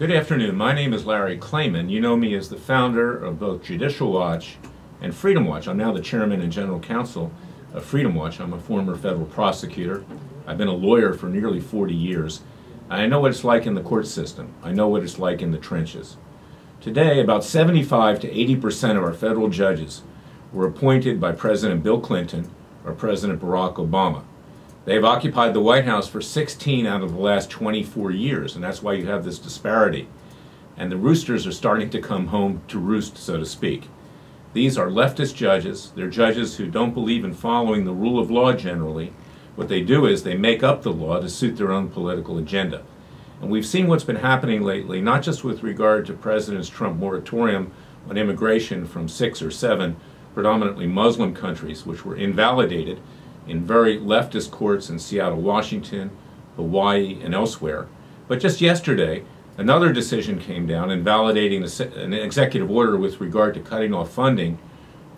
Good afternoon. My name is Larry Klayman. You know me as the founder of both Judicial Watch and Freedom Watch. I'm now the chairman and general counsel of Freedom Watch. I'm a former federal prosecutor. I've been a lawyer for nearly 40 years. I know what it's like in the court system. I know what it's like in the trenches. Today, about 75 to 80% of our federal judges were appointed by President Bill Clinton or President Barack Obama. They've occupied the White House for 16 out of the last 24 years, and that's why you have this disparity. And the roosters are starting to come home to roost, so to speak. These are leftist judges. They're judges who don't believe in following the rule of law generally. What they do is they make up the law to suit their own political agenda. And we've seen what's been happening lately, not just with regard to President Trump's moratorium on immigration from 6 or 7 predominantly Muslim countries, which were invalidated in very leftist courts in Seattle, Washington, Hawaii, and elsewhere. But just yesterday, another decision came down invalidating an executive order with regard to cutting off funding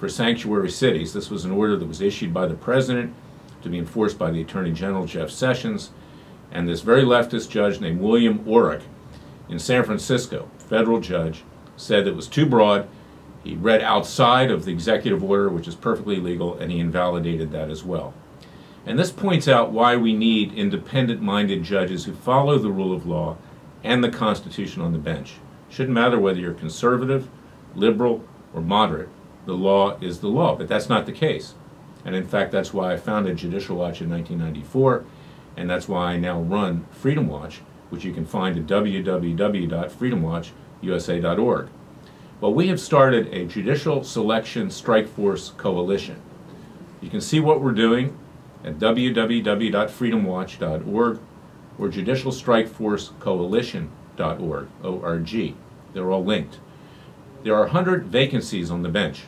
for sanctuary cities. This was an order that was issued by the president to be enforced by the Attorney General, Jeff Sessions, and this very leftist judge named William Orrick in San Francisco, federal judge, said it was too broad. He read outside of the executive order, which is perfectly legal, and he invalidated that as well. And this points out why we need independent-minded judges who follow the rule of law and the Constitution on the bench. Shouldn't matter whether you're conservative, liberal, or moderate. The law is the law, but that's not the case. And in fact, that's why I founded Judicial Watch in 1994, and that's why I now run Freedom Watch, which you can find at www.freedomwatchusa.org. Well, we have started a Judicial Selection Strike Force Coalition. You can see what we're doing at www.freedomwatch.org or judicialstrikeforcecoalition.org, O-R-G. They're all linked. There are 100 vacancies on the bench.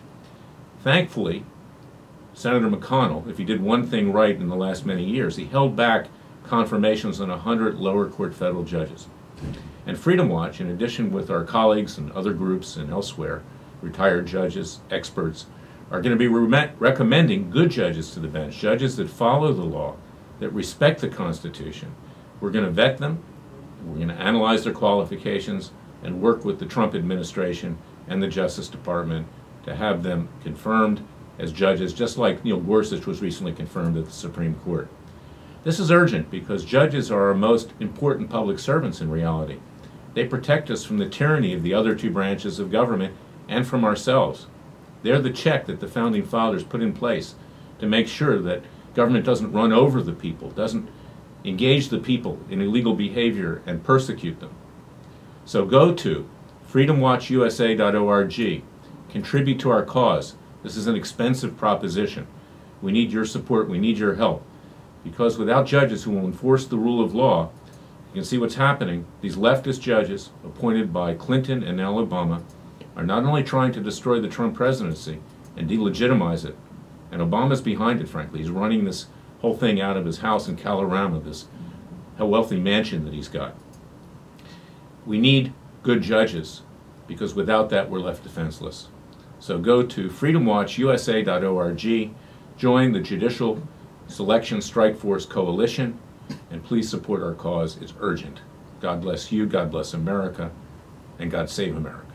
Thankfully, Senator McConnell, if he did one thing right in the last many years, he held back confirmations on 100 lower court federal judges. And Freedom Watch, in addition with our colleagues and other groups and elsewhere, retired judges, experts, are going to be recommending good judges to the bench, judges that follow the law, that respect the Constitution. We're going to vet them, we're going to analyze their qualifications, and work with the Trump administration and the Justice Department to have them confirmed as judges, just like Neil Gorsuch was recently confirmed at the Supreme Court. This is urgent because judges are our most important public servants in reality. They protect us from the tyranny of the other two branches of government and from ourselves. They're the check that the Founding Fathers put in place to make sure that government doesn't run over the people, doesn't engage the people in illegal behavior and persecute them. So go to freedomwatchusa.org, contribute to our cause. This is an expensive proposition. We need your support, we need your help. Because without judges who will enforce the rule of law, you can see what's happening. These leftist judges appointed by Clinton and now Obama are not only trying to destroy the Trump presidency and delegitimize it, and Obama's behind it, frankly. He's running this whole thing out of his house in Colorado, this wealthy mansion that he's got. We need good judges, because without that, we're left defenseless. So go to freedomwatchusa.org, join the Judicial Selection Strike Force Coalition, and please support our cause. It's urgent. God bless you, God bless America, and God save America.